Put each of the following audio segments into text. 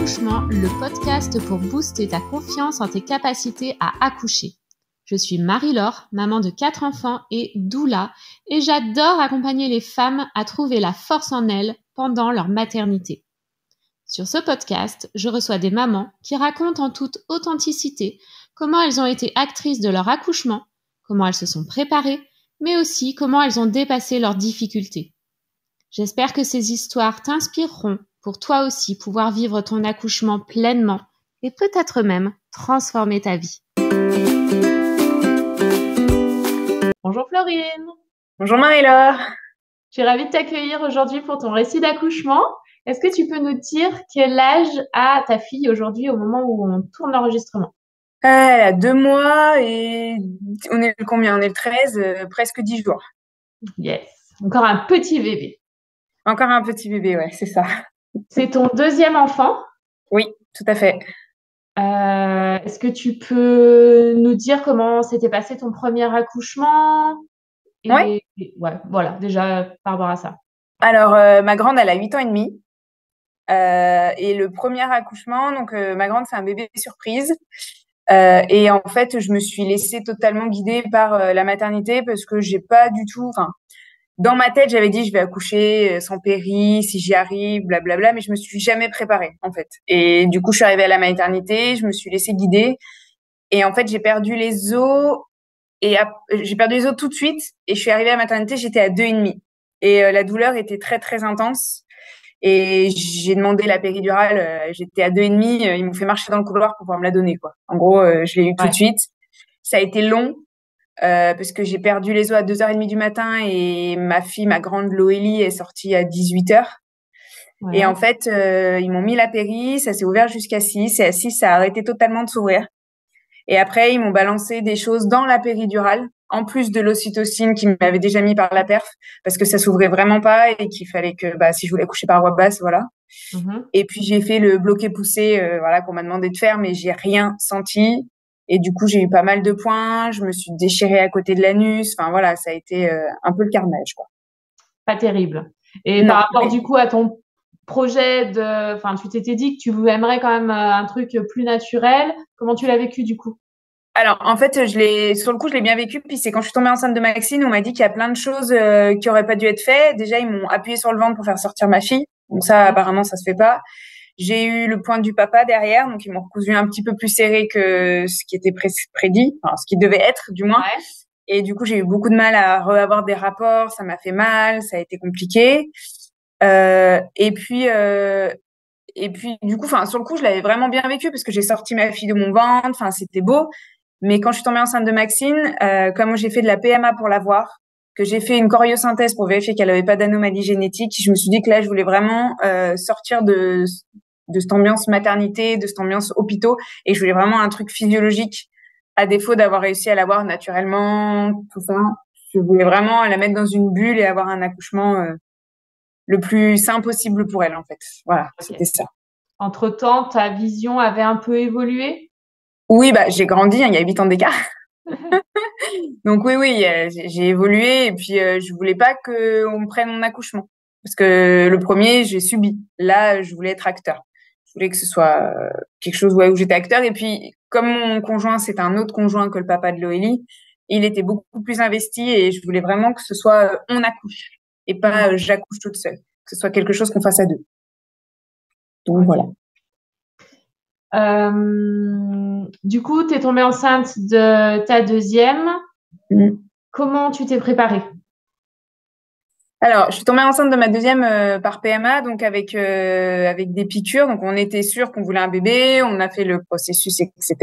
d'accouchement, le podcast pour booster ta confiance en tes capacités à accoucher. Je suis Marie-Laure, maman de 4 enfants et doula, et j'adore accompagner les femmes à trouver la force en elles pendant leur maternité. Sur ce podcast, je reçois des mamans qui racontent en toute authenticité comment elles ont été actrices de leur accouchement, comment elles se sont préparées, mais aussi comment elles ont dépassé leurs difficultés. J'espère que ces histoires t'inspireront pour toi aussi pouvoir vivre ton accouchement pleinement et peut-être même transformer ta vie. Bonjour Florine. Bonjour Marie-Laure. Je suis ravie de t'accueillir aujourd'hui pour ton récit d'accouchement. Est-ce que tu peux nous dire quel âge a ta fille aujourd'hui au moment où on tourne l'enregistrement? Elle a 2 mois et on est le combien? On est le 13, presque 10 jours. Yes, encore un petit bébé. Encore un petit bébé, ouais, c'est ça. C'est ton deuxième enfant? Oui, tout à fait. Est-ce que tu peux nous dire comment s'était passé ton premier accouchement? Ouais. Ouais, voilà, déjà par rapport à ça. Alors, ma grande, elle a 8 ans et demi. Et le premier accouchement, donc ma grande, c'est un bébé surprise. Et en fait, je me suis laissée totalement guider par la maternité parce que j'ai pas du tout... Enfin, dans ma tête, j'avais dit je vais accoucher sans péri, si j'y arrive, blablabla, mais je me suis jamais préparée en fait. Et du coup, je suis arrivée à la maternité, je me suis laissée guider et en fait, j'ai perdu les os j'ai perdu les os tout de suite et je suis arrivée à la maternité, j'étais à 2,5 et la douleur était très très intense et j'ai demandé la péridurale, j'étais à 2,5, ils m'ont fait marcher dans le couloir pour pouvoir me la donner quoi. En gros, je l'ai eu tout de suite. Ça a été long. Parce que j'ai perdu les os à 2h30 du matin et ma fille, ma grande Loélie, est sortie à 18h. Ouais. Et en fait, ils m'ont mis la péri, ça s'est ouvert jusqu'à 6. Et à 6, ça a arrêté totalement de s'ouvrir. Et après, ils m'ont balancé des choses dans la péridurale, en plus de l'ocytocine qu'ils m'avaient déjà mis par la perf, parce que ça s'ouvrait vraiment pas et qu'il fallait que, si je voulais accoucher par voie basse, voilà. Et puis, j'ai fait le bloqué-poussé, voilà, qu'on m'a demandé de faire, mais j'ai rien senti. Et du coup, j'ai eu pas mal de points, je me suis déchirée à côté de l'anus. Enfin, voilà, ça a été un peu le carnage, quoi. Pas terrible. Et Non, par rapport mais... du coup à ton projet enfin, tu t'étais dit que tu aimerais quand même un truc plus naturel. Comment tu l'as vécu du coup? Alors, en fait, sur le coup, je l'ai bien vécu. Puis c'est quand je suis tombée enceinte de Maxine, on m'a dit qu'il y a plein de choses qui auraient pas dû être faites. Déjà, ils m'ont appuyé sur le ventre pour faire sortir ma fille. Donc ça, apparemment, ça se fait pas. J'ai eu le point du papa derrière, donc ils m'ont recousu un petit peu plus serré que ce qui était prédit, enfin ce qui devait être du moins. Ouais. Et du coup, j'ai eu beaucoup de mal à reavoir des rapports, ça m'a fait mal, ça a été compliqué. Et puis du coup, enfin sur le coup, je l'avais vraiment bien vécu parce que j'ai sorti ma fille de mon ventre, enfin c'était beau. Mais quand je suis tombée enceinte de Maxine, comme j'ai fait de la PMA pour l'avoir, que j'ai fait une choriosynthèse pour vérifier qu'elle avait pas d'anomalie génétique, je me suis dit que là, je voulais vraiment sortir de cette ambiance maternité, de cette ambiance hôpitaux, et je voulais vraiment un truc physiologique, à défaut d'avoir réussi à l'avoir naturellement, tout ça. Je voulais vraiment la mettre dans une bulle et avoir un accouchement le plus sain possible pour elle, en fait. Voilà, c'était ça. Entre-temps, ta vision avait un peu évolué? Oui, j'ai grandi, hein, il y a 8 ans d'écart. Donc oui, j'ai évolué et puis je voulais pas qu'on me prenne mon accouchement parce que le premier, j'ai subi. Là, je voulais être acteur. Je voulais que ce soit quelque chose où j'étais acteur. Et puis, comme mon conjoint, c'est un autre conjoint que le papa de Loélie, il était beaucoup plus investi et je voulais vraiment que ce soit on accouche et pas j'accouche toute seule. Que ce soit quelque chose qu'on fasse à deux. Donc voilà. Du coup, tu es tombée enceinte de ta deuxième. Comment tu t'es préparée? Alors, je suis tombée enceinte de ma deuxième par PMA, donc avec des piqûres. Donc, on était sûr qu'on voulait un bébé, on a fait le processus, etc.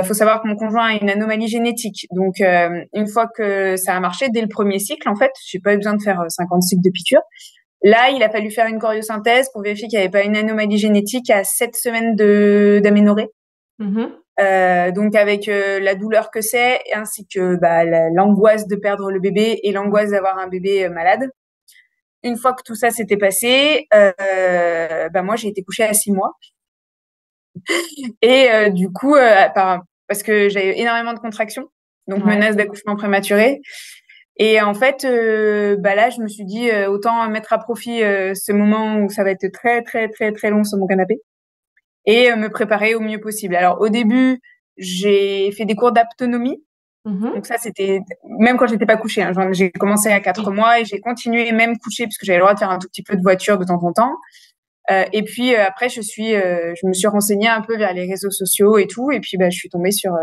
Faut savoir que mon conjoint a une anomalie génétique. Donc, une fois que ça a marché, dès le premier cycle, en fait, j'ai pas eu besoin de faire 50 cycles de piqûres. Là, il a fallu faire une choriosynthèse pour vérifier qu'il n'y avait pas une anomalie génétique à 7 semaines d'aménorrhée. Donc avec la douleur que c'est, ainsi que l'angoisse de perdre le bébé et l'angoisse d'avoir un bébé malade. Une fois que tout ça s'était passé, moi j'ai été couchée à 6 mois. Et du coup, parce que j'avais énormément de contractions, donc menace d'accouchement prématuré. Et en fait, là, je me suis dit autant mettre à profit ce moment où ça va être très très très très long sur mon canapé. et me préparer au mieux possible. Alors, au début, j'ai fait des cours d'autonomie. Donc ça, c'était même quand j'étais pas couchée. Hein, j'ai commencé à 4 mois et j'ai continué même couchée puisque j'avais le droit de faire un tout petit peu de voiture de temps en temps. Et puis après, je me suis renseignée un peu vers les réseaux sociaux et tout. Et puis, je suis tombée sur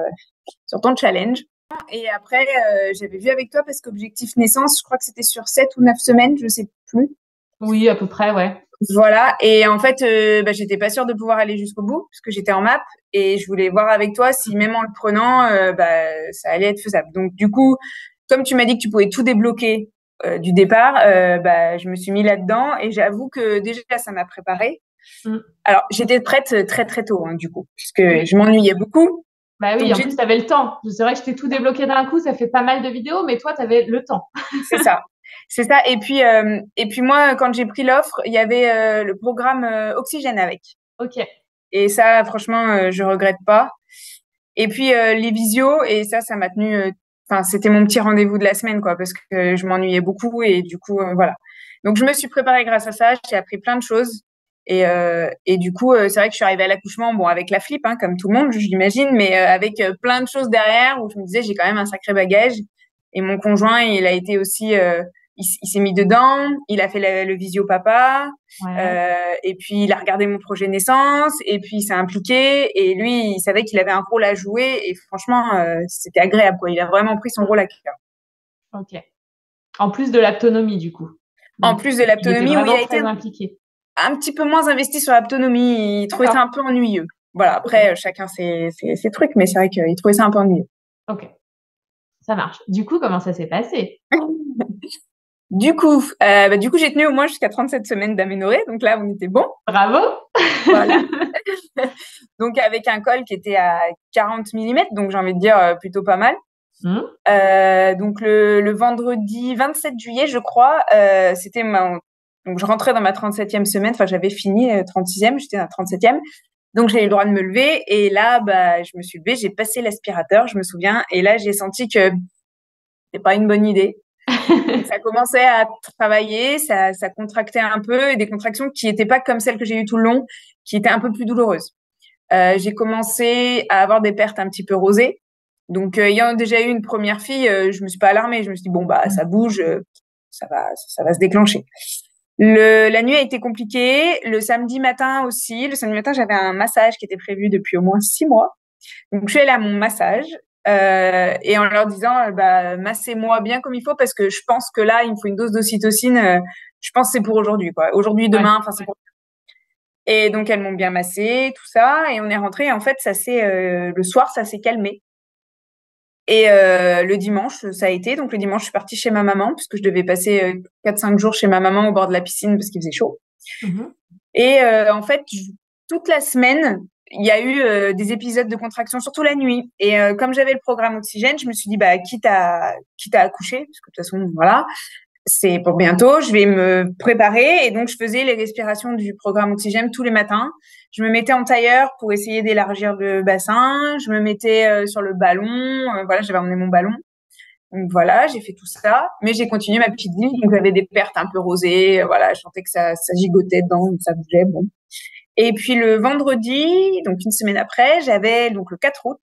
ton challenge. Et après, j'avais vu avec toi parce qu'Objectif Naissance, je crois que c'était sur 7 ou 9 semaines, je sais plus. Oui, à peu près, ouais. Voilà. Et en fait, j'étais pas sûre de pouvoir aller jusqu'au bout parce que j'étais en MAP et je voulais voir avec toi si même en le prenant, ça allait être faisable. Donc, du coup, comme tu m'as dit que tu pouvais tout débloquer du départ, je me suis mis là-dedans et j'avoue que déjà, ça m'a préparée. Alors, j'étais prête très, très tôt, hein, du coup, puisque je m'ennuyais beaucoup. Bah oui, Donc, en plus, tu avais le temps. C'est vrai que je t'ai tout débloqué d'un coup, ça fait pas mal de vidéos, mais toi, tu avais le temps. C'est ça. C'est ça. Et puis moi, quand j'ai pris l'offre, il y avait le programme Oxygène avec. Ok. Et ça, franchement, je regrette pas. Et puis les visios, et ça m'a tenu. Enfin, c'était mon petit rendez-vous de la semaine, quoi, parce que je m'ennuyais beaucoup et du coup, voilà. Donc je me suis préparée grâce à ça. J'ai appris plein de choses. Et du coup, c'est vrai que je suis arrivée à l'accouchement, bon, avec la flip, hein, comme tout le monde, j'imagine, mais avec plein de choses derrière où je me disais, j'ai quand même un sacré bagage. Et mon conjoint, il a été aussi, il s'est mis dedans, il a fait le visio papa, et puis il a regardé mon projet naissance, et puis il s'est impliqué, et lui, il savait qu'il avait un rôle à jouer, et franchement, c'était agréable, quoi. Il a vraiment pris son rôle à cœur. Ok. En plus de l'autonomie, du coup. En plus de l'autonomie, où il a été impliqué. Un petit peu moins investi sur l'autonomie, il trouvait ça un peu ennuyeux. Voilà, après, chacun ses trucs, mais c'est vrai qu'il trouvait ça un peu ennuyeux. Ok. Ça marche. Du coup, comment ça s'est passé? Du coup, j'ai tenu au moins jusqu'à 37 semaines d'aménorrhée. Donc là, on était bon. Bravo. Voilà. Donc, avec un col qui était à 40 mm, donc j'ai envie de dire plutôt pas mal. Donc, le vendredi 27 juillet, je crois, c'était donc je rentrais dans ma 37e semaine. Enfin, j'avais fini 36e, j'étais dans la 37e. Donc, j'ai eu le droit de me lever. Et là, je me suis levée, j'ai passé l'aspirateur, je me souviens. Et là, j'ai senti que c'était pas une bonne idée. Ça commençait à travailler, ça contractait un peu, et des contractions qui n'étaient pas comme celles que j'ai eues tout le long, qui étaient un peu plus douloureuses. J'ai commencé à avoir des pertes un petit peu rosées. Donc, ayant déjà eu une première fille, je me suis pas alarmée. Je me suis dit, bon, ça bouge, ça va se déclencher. La nuit a été compliquée. Le samedi matin aussi. Le samedi matin, j'avais un massage qui était prévu depuis au moins 6 mois. Donc, je suis allée à mon massage. Et en leur disant, massez-moi bien comme il faut parce que je pense que là, il me faut une dose d'ocytocine. Je pense que c'est pour aujourd'hui, quoi. Aujourd'hui, demain, enfin, c'est pour. Et donc, elles m'ont bien massé, tout ça. Et on est rentré. Et en fait, le soir, ça s'est calmé. Et le dimanche, ça a été. Donc, le dimanche, je suis partie chez ma maman puisque je devais passer 4-5 jours chez ma maman au bord de la piscine parce qu'il faisait chaud. Et en fait, toute la semaine, il y a eu des épisodes de contraction, surtout la nuit. Et comme j'avais le programme Oxygène, je me suis dit, quitte à accoucher, parce que de toute façon, voilà, c'est pour bientôt, je vais me préparer. Et donc, je faisais les respirations du programme Oxygène tous les matins. Je me mettais en tailleur pour essayer d'élargir le bassin. Je me mettais sur le ballon. Voilà, j'avais emmené mon ballon. Donc voilà, j'ai fait tout ça, mais j'ai continué ma petite vie. Donc j'avais des pertes un peu rosées, voilà, je sentais que ça gigotait dedans, ça bougeait, bon. Et puis le vendredi, donc une semaine après, j'avais donc le 4 août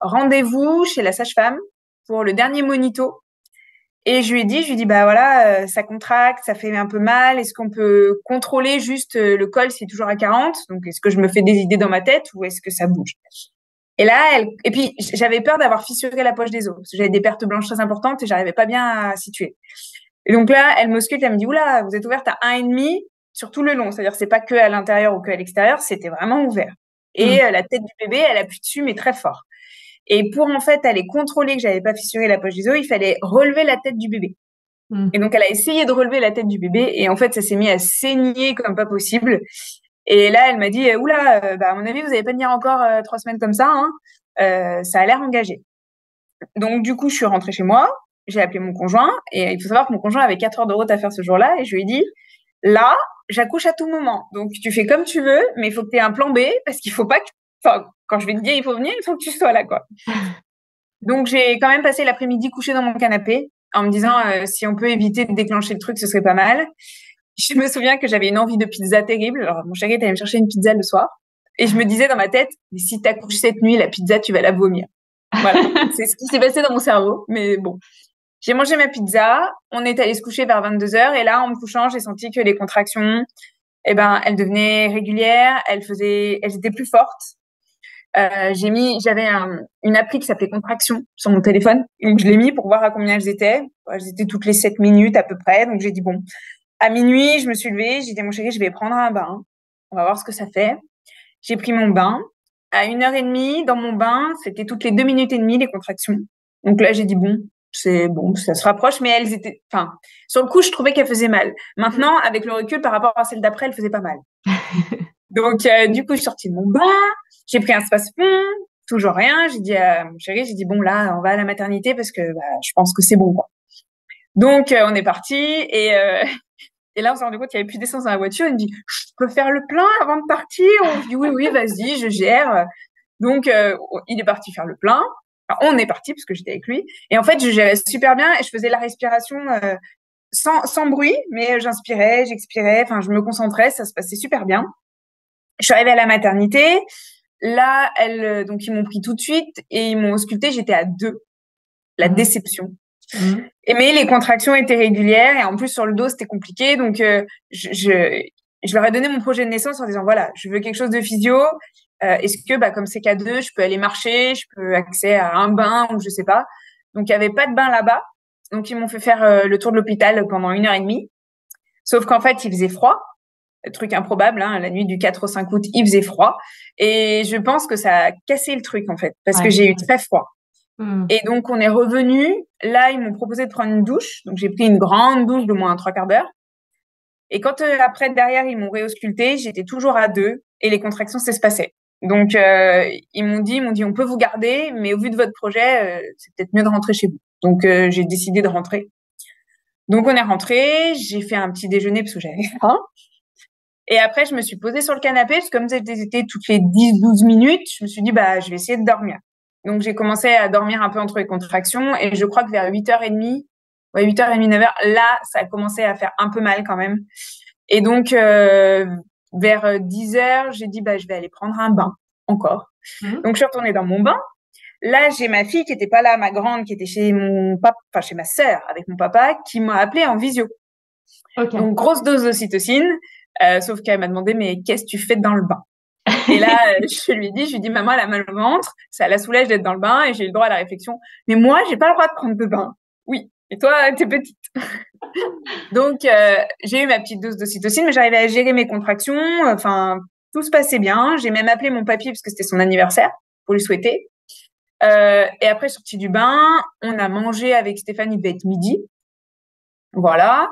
rendez-vous chez la sage-femme pour le dernier monito. Et je lui ai dit, voilà, ça contracte, ça fait un peu mal. Est-ce qu'on peut contrôler juste le col, c'est toujours à 40. Donc est-ce que je me fais des idées dans ma tête ou est-ce que ça bouge? Et là, et puis j'avais peur d'avoir fissuré la poche des os parce que j'avais des pertes blanches très importantes et j'arrivais pas bien à situer. Et donc là, elle m'ausculte, elle me dit, oula, vous êtes ouverte à 1,5 sur tout le long. C'est-à-dire, c'est pas que à l'intérieur ou que à l'extérieur, c'était vraiment ouvert. Et la tête du bébé, elle appuie dessus, mais très fort. Et pour en fait aller contrôler que j'avais pas fissuré la poche des os, il fallait relever la tête du bébé. Et donc, elle a essayé de relever la tête du bébé et en fait, ça s'est mis à saigner comme pas possible. Et là, elle m'a dit, oula, à mon avis, vous n'allez pas tenir encore 3 semaines comme ça, hein. Ça a l'air engagé. Donc, du coup, je suis rentrée chez moi, j'ai appelé mon conjoint, et il faut savoir que mon conjoint avait 4 heures de route à faire ce jour-là, et je lui ai dit, là, j'accouche à tout moment. Donc, tu fais comme tu veux, mais il faut que tu aies un plan B, parce qu'il faut pas que, enfin, quand je vais te dire, il faut venir, il faut que tu sois là, quoi. Donc, j'ai quand même passé l'après-midi couchée dans mon canapé, en me disant, si on peut éviter de déclencher le truc, ce serait pas mal. Je me souviens que j'avais une envie de pizza terrible. Alors, mon chéri est allé me chercher une pizza le soir. Et je me disais dans ma tête, mais si t'accouches cette nuit, la pizza, tu vas la vomir. Voilà, c'est ce qui s'est passé dans mon cerveau. Mais bon, j'ai mangé ma pizza, on est allé se coucher vers 22h et là, en me couchant, j'ai senti que les contractions, elles devenaient régulières, elles étaient plus fortes. J'avais une appli qui s'appelait Contraction sur mon téléphone. Donc, je l'ai mis pour voir à combien elles étaient. Elles étaient toutes les 7 minutes à peu près. Donc, j'ai dit, bon, à minuit, je me suis levée. J'ai dit, mon chéri, je vais prendre un bain. On va voir ce que ça fait. J'ai pris mon bain. À 1h30, dans mon bain, c'était toutes les 2 minutes et demie, les contractions. Donc là, j'ai dit, bon, c'est bon, ça se rapproche, mais elles étaient, sur le coup, je trouvais qu'elles faisaient mal. Maintenant, avec le recul, par rapport à celle d'après, elles faisaient pas mal. Donc, du coup, je suis sortie de mon bain. J'ai pris un space-fond, toujours rien. J'ai dit à mon chéri, bon, là, on va à la maternité parce que je pense que c'est bon, quoi. Donc, on est parti et là, on s'est rendu compte qu'il n'y avait plus d'essence dans la voiture. Il me dit, je peux faire le plein avant de partir? On dit, oui, vas-y, je gère. Donc, il est parti faire le plein. Enfin, on est parti parce que j'étais avec lui. Et en fait, je gérais super bien et je faisais la respiration sans bruit, mais j'inspirais, j'expirais. Enfin, je me concentrais, ça se passait super bien. Je suis arrivée à la maternité. Là, donc ils m'ont pris tout de suite et ils m'ont auscultée. J'étais à 2. La déception. Mais les contractions étaient régulières et en plus sur le dos c'était compliqué. Donc je leur ai donné mon projet de naissance en disant voilà, je veux quelque chose de physio. Est-ce que comme c'est qu'à 2, je peux aller marcher, je peux accès à un bain ou je sais pas. Donc il y avait pas de bain là-bas. Donc ils m'ont fait faire le tour de l'hôpital pendant 1h30. Sauf qu'en fait il faisait froid. Truc improbable, hein, la nuit du 4 au 5 août, il faisait froid. Et je pense que ça a cassé le truc, en fait, parce que j'ai eu très froid. Et donc, on est revenu. Là, ils m'ont proposé de prendre une douche. Donc, j'ai pris une grande douche de moins 3/4 d'heure. Et quand après, derrière, ils m'ont réauscultée, j'étais toujours à 2 et les contractions s'espaçaient. Donc, ils m'ont dit, on peut vous garder, mais au vu de votre projet, c'est peut-être mieux de rentrer chez vous. Donc, j'ai décidé de rentrer. Donc, on est rentré. J'ai fait un petit déjeuner parce que j'avais faim. Et après, je me suis posée sur le canapé, parce que comme c'était toutes les 10-12 minutes, je me suis dit, je vais essayer de dormir. Donc, j'ai commencé à dormir un peu entre les contractions, et je crois que vers 8h30, 8h30, 9h, là, ça a commencé à faire un peu mal quand même. Et donc, vers 10h, j'ai dit, je vais aller prendre un bain, encore. Donc, je suis retournée dans mon bain. Là, j'ai ma fille qui était pas là, ma grande, qui était chez mon papa, chez ma sœur, avec mon papa, qui m'a appelée en visio. Okay. Donc, grosse dose d'ocytocine. Sauf qu'elle m'a demandé, mais qu'est-ce que tu fais dans le bain? Et là, je lui dis, maman, elle a mal au ventre, ça la soulage d'être dans le bain, et j'ai eu le droit à la réflexion. Mais moi, j'ai pas le droit de prendre de bain. Oui. Et toi, t'es petite. Donc, j'ai eu ma petite dose d'ocytocine, mais j'arrivais à gérer mes contractions. Enfin, tout se passait bien. J'ai même appelé mon papy parce que c'était son anniversaire pour lui souhaiter. Et après, sortie du bain, on a mangé avec Stéphane, il devait être midi. Voilà.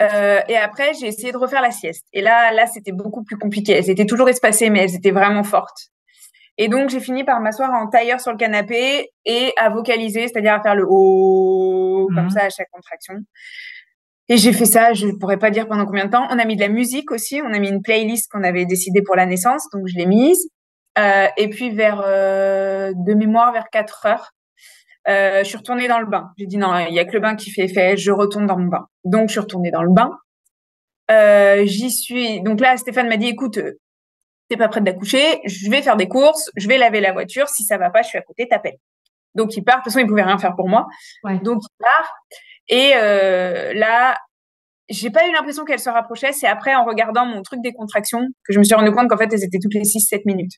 Et après, j'ai essayé de refaire la sieste. Et là, c'était beaucoup plus compliqué. Elles étaient toujours espacées, mais elles étaient vraiment fortes. Et donc, j'ai fini par m'asseoir en tailleur sur le canapé et à vocaliser, c'est-à-dire à faire le « oh » comme ça à chaque contraction. Et j'ai fait ça, je pourrais pas dire pendant combien de temps. On a mis de la musique aussi. On a mis une playlist qu'on avait décidée pour la naissance. Donc, je l'ai mise. Et puis, de mémoire, vers 4h, je suis retournée dans le bain. J'ai dit non, il y a que le bain qui fait effet, je retourne dans mon bain. Donc, je suis retournée dans le bain. J'y suis. Donc là, Stéphane m'a dit, écoute, t'es pas prête d'accoucher, je vais faire des courses, je vais laver la voiture. Si ça va pas, je suis à côté, t'appelles. Donc, il part. De toute façon, il pouvait rien faire pour moi. Ouais. Donc, il part. Et là, j'ai pas eu l'impression qu'elle se rapprochait. C'est après, en regardant mon truc des contractions, que je me suis rendu compte qu'en fait, elles étaient toutes les 6-7 minutes.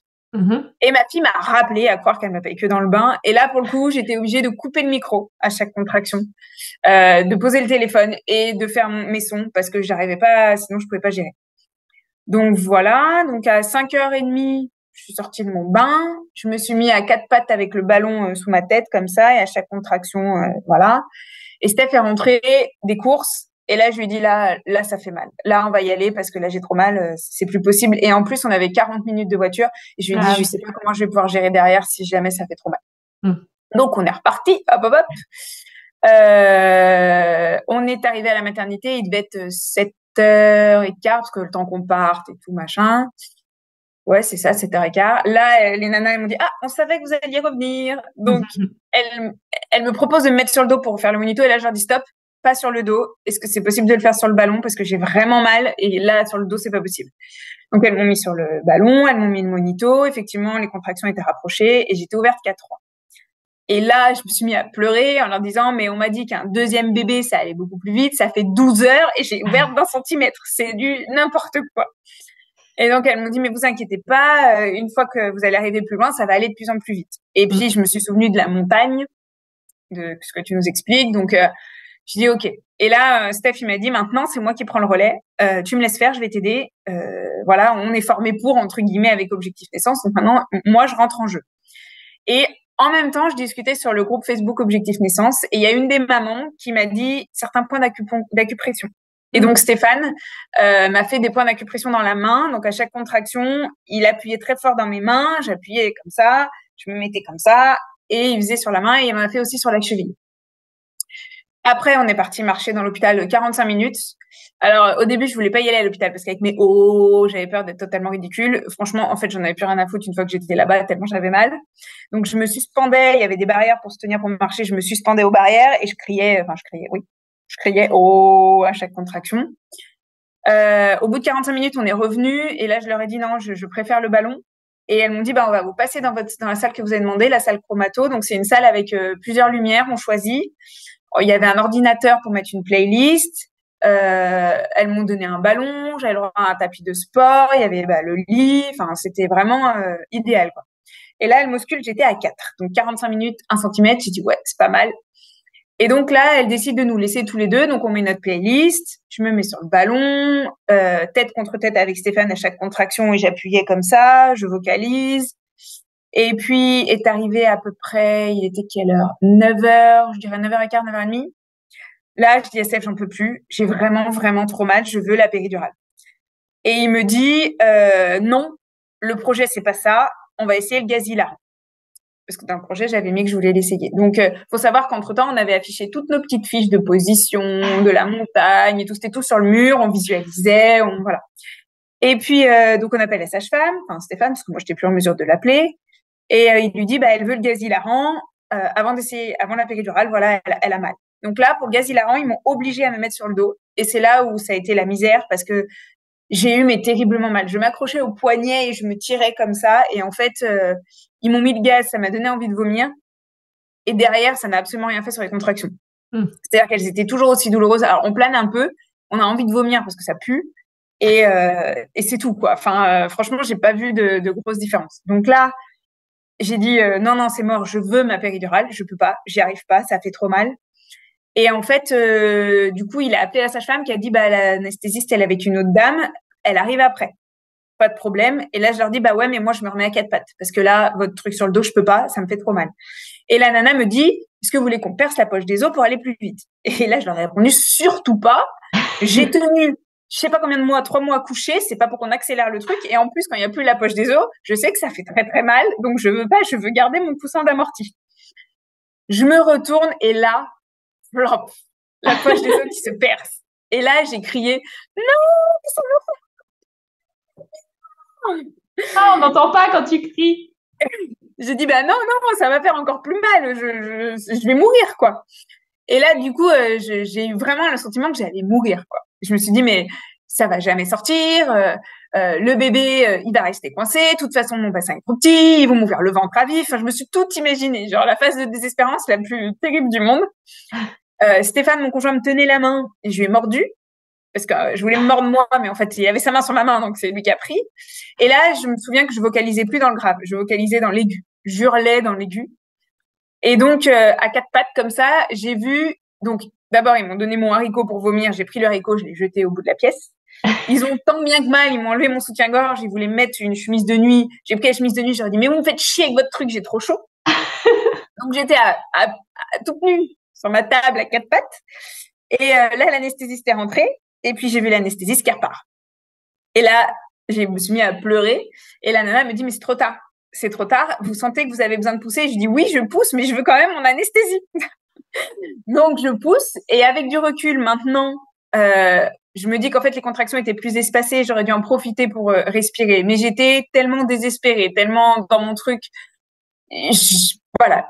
Et ma fille m'a rappelé à croire qu'elle m'appelait que dans le bain. Et là, pour le coup, j'étais obligée de couper le micro à chaque contraction, de poser le téléphone et de faire mes sons parce que j'arrivais pas, sinon je pouvais pas gérer. Donc voilà. Donc à 5h30, je suis sortie de mon bain. Je me suis mis à 4 pattes avec le ballon sous ma tête comme ça et à chaque contraction, voilà. Et Steph est rentrée des courses. Et là, je lui ai dit, là, ça fait mal. Là, on va y aller parce que là, j'ai trop mal. C'est plus possible. Et en plus, on avait 40 minutes de voiture. Et je lui ai dit, je sais pas comment je vais pouvoir gérer derrière si jamais ça fait trop mal. Donc, on est reparti. Hop, hop, hop. On est arrivé à la maternité. Il devait être 7h15 parce que le temps qu'on parte et tout, machin. Ouais, c'est ça, 7h15. Là, les nanas, elles m'ont dit, on savait que vous alliez revenir. Donc, elle me propose de me mettre sur le dos pour faire le monito. Et là, je leur dis, stop. pas sur le dos. Est-ce que c'est possible de le faire sur le ballon parce que j'ai vraiment mal et là sur le dos c'est pas possible. Donc elles m'ont mis sur le ballon, elles m'ont mis le monito. Effectivement, les contractions étaient rapprochées et j'étais ouverte qu'à 3. Et là, je me suis mis à pleurer en leur disant, mais on m'a dit qu'un deuxième bébé, ça allait beaucoup plus vite. Ça fait 12 heures et j'ai ouvert d'1 centimètre. C'est du n'importe quoi. Et donc, elles m'ont dit, mais vous inquiétez pas, une fois que vous allez arriver plus loin, ça va aller de plus en plus vite. Et puis, je me suis souvenue de la montagne, de ce que tu nous expliques. Donc, je dis, OK. Et là, Steph, il m'a dit, maintenant, c'est moi qui prends le relais. Tu me laisses faire, je vais t'aider. Voilà, on est formé pour, entre guillemets, avec Objectif Naissance. Donc maintenant, moi, je rentre en jeu. Et en même temps, je discutais sur le groupe Facebook Objectif Naissance et il y a une des mamans qui m'a dit certains points d'acupression. Et donc Stéphane m'a fait des points d'acupression dans la main. Donc à chaque contraction, il appuyait très fort dans mes mains. J'appuyais comme ça, je me mettais comme ça et il faisait sur la main et il m'a fait aussi sur la cheville. Après, on est parti marcher dans l'hôpital 45 minutes. Alors, au début, je voulais pas y aller à l'hôpital parce qu'avec mes j'avais peur d'être totalement ridicule. Franchement, en fait, j'en avais plus rien à foutre une fois que j'étais là-bas, tellement j'avais mal. Donc, je me suspendais. Il y avait des barrières pour se tenir pour marcher. Je me suspendais aux barrières et je criais, à chaque contraction. Au bout de 45 minutes, on est revenu et là, je leur ai dit non, je préfère le ballon. Et elles m'ont dit, on va vous passer dans la salle que vous avez demandé, la salle chromato. Donc, c'est une salle avec plusieurs lumières. On choisit. Il y avait un ordinateur pour mettre une playlist. Elles m'ont donné un ballon, j'avais le droit à un tapis de sport, il y avait le lit. Enfin, c'était vraiment idéal, quoi. Et là, elles m'ausculent, j'étais à 4. Donc 45 minutes, 1 centimètre. J'ai dit ouais, c'est pas mal. Et donc là, elles décident de nous laisser tous les deux. Donc on met notre playlist. Je me mets sur le ballon, tête contre tête avec Stéphane à chaque contraction et j'appuyais comme ça. Je vocalise. Et puis, est arrivé à peu près, il était quelle heure? 9h, je dirais 9h15, 9h30. Là, je dis à Steph, j'en peux plus. J'ai vraiment, vraiment trop mal. Je veux la péridurale. Et il me dit, non, le projet, c'est pas ça. On va essayer le Gazilar. Parce que dans le projet, j'avais mis que je voulais l'essayer. Donc, faut savoir qu'entre-temps, on avait affiché toutes nos petites fiches de position, de la montagne et tout. C'était tout sur le mur. On visualisait, voilà. Et puis, donc, on appelle la sage-femme, enfin, Stéphane, parce que moi, j'étais plus en mesure de l'appeler. Et il lui dit, elle veut le gaz hilarant. Avant la péridurale, voilà, elle a mal. Donc là, pour le gaz hilarant, ils m'ont obligée à me mettre sur le dos. Et c'est là où ça a été la misère parce que j'ai eu terriblement mal. Je m'accrochais au poignet et je me tirais comme ça. Et en fait, ils m'ont mis le gaz, ça m'a donné envie de vomir. Et derrière, ça n'a absolument rien fait sur les contractions. C'est-à-dire qu'elles étaient toujours aussi douloureuses. Alors, on plane un peu, on a envie de vomir parce que ça pue. Et c'est tout, quoi. Enfin, franchement, j'ai pas vu de grosses différences. Donc là, j'ai dit non, c'est mort, je veux ma péridurale, je peux pas, j'y arrive pas, ça fait trop mal. Et en fait, du coup, il a appelé la sage-femme qui a dit l'anesthésiste, elle est avec une autre dame, elle arrive après, pas de problème. Et là, je leur dis ouais, mais moi je me remets à 4 pattes parce que là, votre truc sur le dos, je peux pas, ça me fait trop mal. Et la nana me dit, est-ce que vous voulez qu'on perce la poche des os pour aller plus vite? Et là, je leur ai répondu surtout pas. J'ai tenu je sais pas combien de mois, 3 mois couchés, c'est pas pour qu'on accélère le truc. Et en plus, quand il y a plus la poche des os, je sais que ça fait très très mal, donc je veux pas, je veux garder mon coussin d'amorti. Je me retourne et là, flop, la poche des os qui se perce. Et là, j'ai crié, non, ça me fait. Ah, on n'entend pas quand tu cries. J'ai dit, non, ça va faire encore plus mal, je vais mourir, quoi. Et là, du coup, j'ai eu vraiment le sentiment que j'allais mourir, quoi. Je me suis dit, mais ça va jamais sortir. Le bébé, il va rester coincé. De toute façon, mon bassin est trop petit. Ils vont m'ouvrir le ventre à vif. Enfin, je me suis tout imaginé. Genre, la phase de désespérance la plus terrible du monde. Stéphane, mon conjoint, me tenait la main et je lui ai mordu. Parce que je voulais me mordre moi, mais en fait, il avait sa main sur ma main, donc c'est lui qui a pris. Et là, je me souviens que je vocalisais plus dans le grave. Je vocalisais dans l'aigu. J'hurlais dans l'aigu. Et donc, à 4 pattes comme ça, j'ai vu... Donc, d'abord, ils m'ont donné mon haricot pour vomir. J'ai pris le haricot, je l'ai jeté au bout de la pièce. Ils ont tant bien que mal, ils m'ont enlevé mon soutien-gorge. Ils voulaient me mettre une chemise de nuit. J'ai pris la chemise de nuit, je leur ai dit, mais vous me faites chier avec votre truc, j'ai trop chaud. Donc, j'étais à toute nue sur ma table à 4 pattes. Et là, l'anesthésiste est rentrée. Et puis, j'ai vu l'anesthésiste qui repart. Et là, je me suis mis à pleurer. Et la nana me dit, mais c'est trop tard. C'est trop tard. Vous sentez que vous avez besoin de pousser? Je dis, oui, je pousse, mais je veux quand même mon anesthésie. Donc, je pousse. Et avec du recul, maintenant, je me dis qu'en fait, les contractions étaient plus espacées. J'aurais dû en profiter pour respirer. Mais j'étais tellement désespérée, tellement dans mon truc.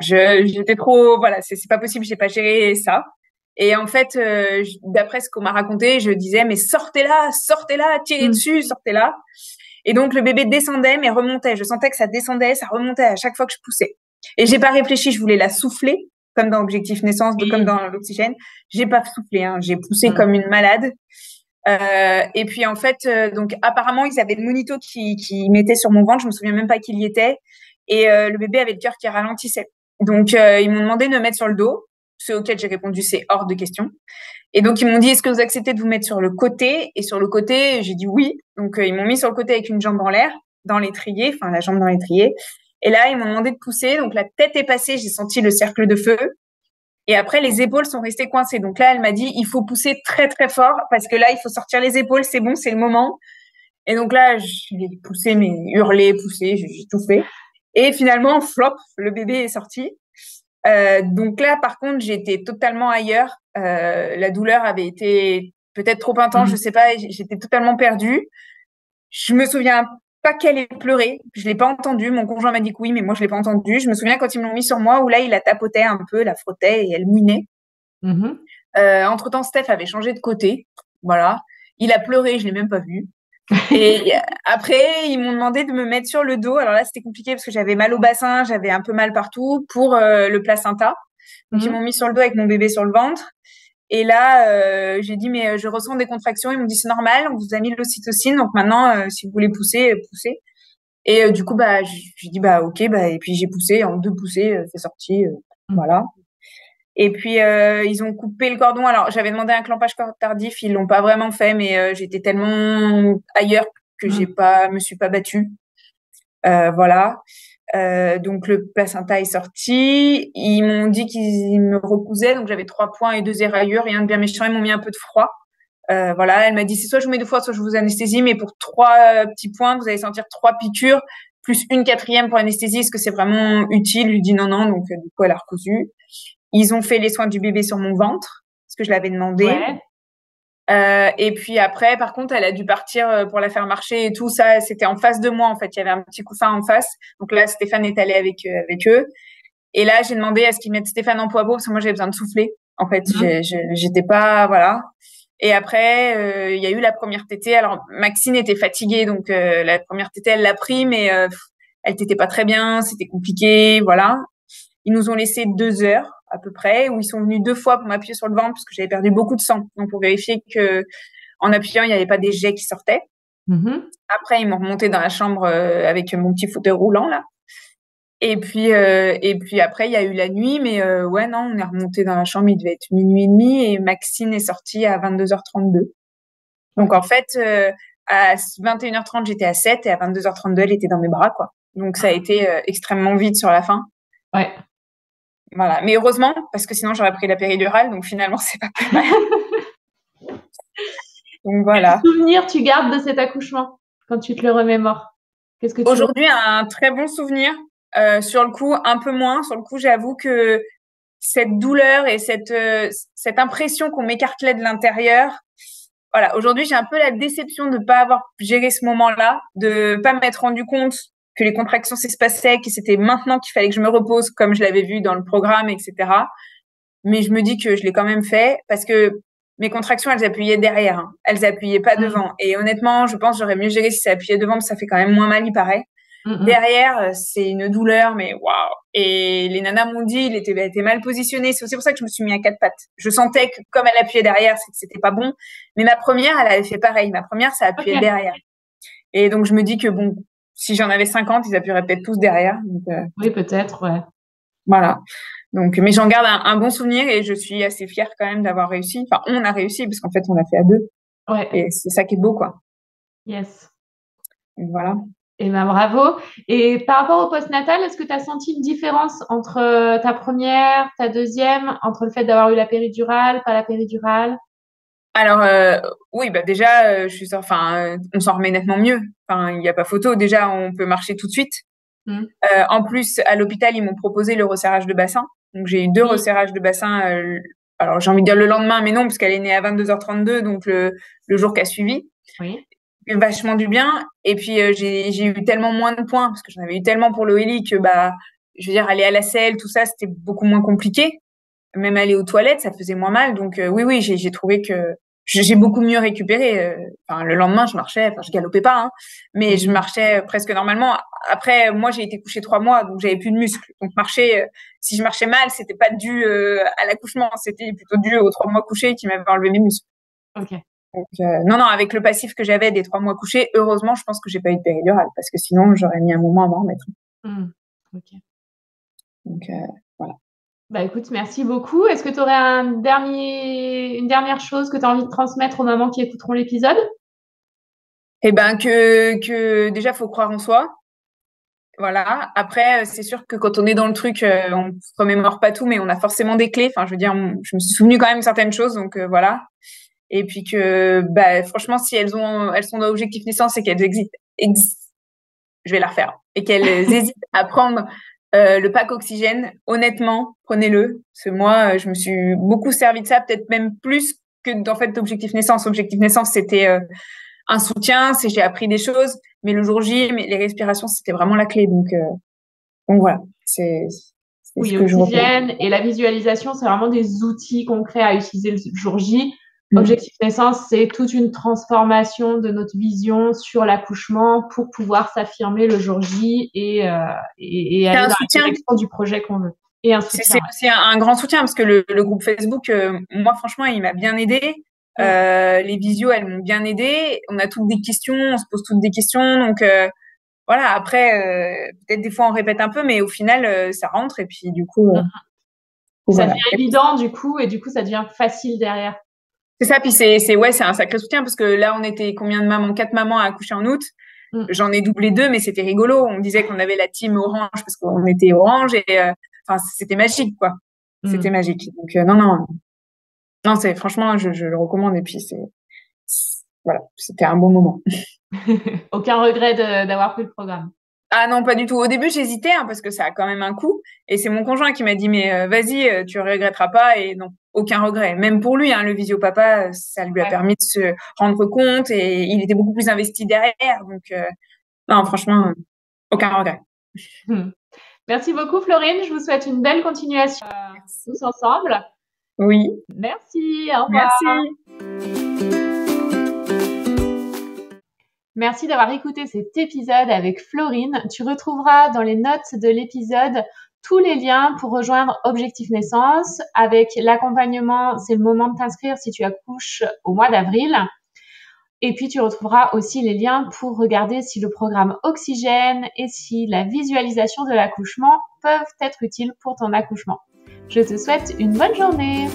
J'étais trop... Voilà, c'est pas possible, j'ai pas géré ça. Et en fait, d'après ce qu'on m'a raconté, je disais, mais sortez-la, tirez dessus, sortez-la. Et donc, le bébé descendait, mais remontait. Je sentais que ça descendait, ça remontait à chaque fois que je poussais. Et j'ai pas réfléchi, je voulais la souffler, comme dans Objectif Naissance, comme dans l'oxygène. J'ai pas soufflé, hein. J'ai poussé comme une malade. Et puis, en fait, donc, apparemment, ils avaient le monito qui mettait sur mon ventre. Je me souviens même pas qu'il y était. Et le bébé avait le cœur qui ralentissait. Donc, ils m'ont demandé de me mettre sur le dos. Ce auquel j'ai répondu, c'est hors de question. Et donc, ils m'ont dit, est-ce que vous acceptez de vous mettre sur le côté? Et sur le côté, j'ai dit oui. Donc, ils m'ont mis sur le côté avec une jambe en l'air, dans l'étrier, enfin, la jambe dans l'étrier. Et là, ils m'ont demandé de pousser. Donc, la tête est passée, j'ai senti le cercle de feu. Et après, les épaules sont restées coincées. Donc là, elle m'a dit, il faut pousser très, très fort parce que là, il faut sortir les épaules. C'est bon, c'est le moment. Et donc là, j'ai poussé, mais hurlé, poussé, j'ai tout fait. Et finalement, flop, le bébé est sorti. Donc là, par contre, j'étais totalement ailleurs. La douleur avait été peut-être trop intense, je sais pas. J'étais totalement perdue. Je me souviens pas qu'elle ait pleuré. Je l'ai pas entendu. Mon conjoint m'a dit que oui, mais moi je l'ai pas entendu. Je me souviens quand ils me l'ont mis sur moi, où là il la tapotait un peu, la frottait et elle mouinait. Entre-temps, Steph avait changé de côté. Voilà. Il a pleuré, je l'ai même pas vu. Et après, ils m'ont demandé de me mettre sur le dos. Alors là, c'était compliqué parce que j'avais mal au bassin, j'avais un peu mal partout pour le placenta. Donc, ils m'ont mis sur le dos avec mon bébé sur le ventre. Et là, j'ai dit, mais je ressens des contractions. Ils m'ont dit, c'est normal, on vous a mis de l'ocytocine. Donc maintenant, si vous voulez pousser, poussez. Et du coup, bah, j'ai dit, bah, ok. Bah, et puis, j'ai poussé. En 2 poussées, c'est sorti. Voilà. Et puis, ils ont coupé le cordon. Alors, j'avais demandé un clampage tardif. Ils l'ont pas vraiment fait, mais j'étais tellement ailleurs que me suis pas battue. Voilà. Donc, le placenta est sorti. Ils m'ont dit qu'ils me recousaient. Donc, j'avais 3 points et 2 éraillures. Rien de bien méchant. Ils m'ont mis un peu de froid. Voilà. Elle m'a dit, c'est soit je vous mets 2 fois, soit je vous anesthésie. Mais pour 3 petits points, vous allez sentir 3 piqûres, plus une 4e pour anesthésie. Est-ce que c'est vraiment utile? Je lui dis non, non. Donc, du coup, elle a recousu. Ils ont fait les soins du bébé sur mon ventre, parce que je l'avais demandé. Ouais. Et puis après, par contre, elle a dû partir pour la faire marcher et tout ça. C'était en face de moi, en fait. Il y avait un petit coussin en face. Donc là, Stéphane est allé avec eux. Et là, j'ai demandé à ce qu'ils mettent Stéphane en poids-beau, parce que moi, j'avais besoin de souffler. En fait, j'étais pas, voilà. Et après, il y a eu la première tétée. Alors, Maxine était fatiguée, donc la première tétée, elle l'a pris, mais elle t'était pas très bien. C'était compliqué, voilà. Ils nous ont laissé 2 heures à peu près, où ils sont venus 2 fois pour m'appuyer sur le ventre parce que j'avais perdu beaucoup de sang. Donc, pour vérifier que, en appuyant, il n'y avait pas des jets qui sortaient. Après, ils m'ont remonté dans la chambre avec mon petit fauteuil roulant, là. Et puis après, il y a eu la nuit, mais ouais, non, on est remonté dans la chambre, il devait être minuit et demi, et Maxine est sortie à 22h32. Donc, en fait, à 21h30, j'étais à 7, et à 22h32, elle était dans mes bras, quoi. Donc, ça a été extrêmement vite sur la fin. Ouais. Voilà. Mais heureusement, parce que sinon, j'aurais pris la péridurale. Donc, finalement, c'est pas plus mal. Donc, voilà. Quel souvenir tu gardes de cet accouchement quand tu te le remémores? Qu'est-ce que tu Aujourd'hui, un très bon souvenir. Sur le coup, un peu moins. Sur le coup, j'avoue que cette douleur et cette impression qu'on m'écartelait de l'intérieur. Voilà. Aujourd'hui, j'ai un peu la déception de pas avoir géré ce moment-là, de pas m'être rendu compte que les contractions s'espaçaient, que c'était maintenant qu'il fallait que je me repose, comme je l'avais vu dans le programme, etc. Mais je me dis que je l'ai quand même fait parce que mes contractions, elles appuyaient derrière. Hein. Elles appuyaient pas devant. Et honnêtement, je pense que j'aurais mieux géré si ça appuyait devant, parce que ça fait quand même moins mal, il paraît. Derrière, c'est une douleur, mais waouh. Et les nanas m'ont dit, il était mal positionné. C'est aussi pour ça que je me suis mis à 4 pattes. Je sentais que comme elle appuyait derrière, c'était pas bon. Mais ma première, elle avait fait pareil. Ma première, ça appuyait derrière. Et donc, je me dis que bon, si j'en avais 50, ils appuieraient peut-être tous derrière. Donc, oui, peut-être, ouais. Voilà. Donc, mais j'en garde un bon souvenir et je suis assez fière quand même d'avoir réussi. Enfin, on a réussi parce qu'en fait, on l'a fait à 2. Ouais. Et c'est ça qui est beau, quoi. Yes. Donc, voilà. Eh ben, bravo. Et par rapport au postnatal, est-ce que tu as senti une différence entre ta première, ta deuxième, entre le fait d'avoir eu la péridurale, pas la péridurale? Alors, oui, bah déjà, on s'en remet nettement mieux. Enfin, il n'y a pas photo. Déjà, on peut marcher tout de suite. En plus, à l'hôpital, ils m'ont proposé le resserrage de bassin. Donc, j'ai eu 2 resserrages de bassin. Alors, j'ai envie de dire le lendemain, mais non, parce qu'elle est née à 22h32, donc le jour qui a suivi. Oui. Vachement du bien. Et puis, j'ai eu tellement moins de points, parce que j'en avais eu tellement pour l'OELI que, bah, je veux dire, aller à la selle, tout ça, c'était beaucoup moins compliqué. Même aller aux toilettes, ça faisait moins mal. Donc oui, j'ai trouvé que j'ai beaucoup mieux récupéré. Enfin, le lendemain, je marchais, enfin, je galopais pas, hein, mais je marchais presque normalement. Après, moi, j'ai été couchée 3 mois, donc j'avais plus de muscles. Donc marcher, si je marchais mal, c'était pas dû à l'accouchement, c'était plutôt dû aux 3 mois couchés qui m'avaient enlevé mes muscles. Ok. Donc non, avec le passif que j'avais des 3 mois couchés, heureusement, je pense que j'ai pas eu de péridurale, parce que sinon, j'aurais mis un moment à m'en remettre. Ok. Donc voilà. Bah écoute, merci beaucoup. Est-ce que tu aurais une dernière chose que tu as envie de transmettre aux mamans qui écouteront l'épisode? Eh ben que déjà faut croire en soi. Voilà. Après, c'est sûr que quand on est dans le truc, on se remémore pas tout, mais on a forcément des clés. Enfin, je veux dire, je me suis souvenue quand même de certaines choses, donc voilà. Et puis que, bah, franchement, si elles sont dans Objectif Naissance et qu'elles je vais la refaire, et qu'elles hésitent à prendre le pack oxygène, honnêtement, prenez-le. Parce que moi, je me suis beaucoup servi de ça, peut-être même plus que d'en fait d'Objectif Naissance. Objectif Naissance, c'était un soutien, j'ai appris des choses, mais le jour J, les respirations, c'était vraiment la clé. Donc voilà, c'est oui, ce que je oxygène et la visualisation, c'est vraiment des outils concrets à utiliser le jour J. Objectif Naissance, c'est toute une transformation de notre vision sur l'accouchement pour pouvoir s'affirmer le jour J et aller dans la direction du projet qu'on veut. Et un soutien. C'est aussi un grand soutien parce que le groupe Facebook, moi franchement, il m'a bien aidé. Les visios, elles m'ont bien aidé. On a toutes des questions, on se pose toutes des questions. Donc voilà, après, peut-être des fois on répète un peu, mais au final, ça rentre et puis du coup. Ça devient évident du coup, et du coup, ça devient facile derrière. C'est ça, puis c'est un sacré soutien parce que là, on était combien de mamans? 4 mamans à accoucher en août. J'en ai doublé 2, mais c'était rigolo. On disait qu'on avait la team orange parce qu'on était orange et enfin, c'était magique, quoi. C'était magique. Donc non, c'est franchement, je le recommande et puis voilà, c'était un bon moment. Aucun regret d'avoir pris le programme. Ah non, pas du tout. Au début, j'hésitais parce que ça a quand même un coût. Et c'est mon conjoint qui m'a dit, mais vas-y, tu regretteras pas. Et non, aucun regret. Même pour lui, le visio papa, ça lui a permis de se rendre compte et il était beaucoup plus investi derrière. Donc non, franchement, aucun regret. Merci beaucoup, Florine. Je vous souhaite une belle continuation tous ensemble. Oui. Merci. Au revoir. Merci. Merci d'avoir écouté cet épisode avec Florine. Tu retrouveras dans les notes de l'épisode tous les liens pour rejoindre Objectif Naissance. Avec l'accompagnement, c'est le moment de t'inscrire si tu accouches au mois d'avril. Et puis, tu retrouveras aussi les liens pour regarder si le programme Oxygène et si la visualisation de l'accouchement peuvent être utiles pour ton accouchement. Je te souhaite une bonne journée.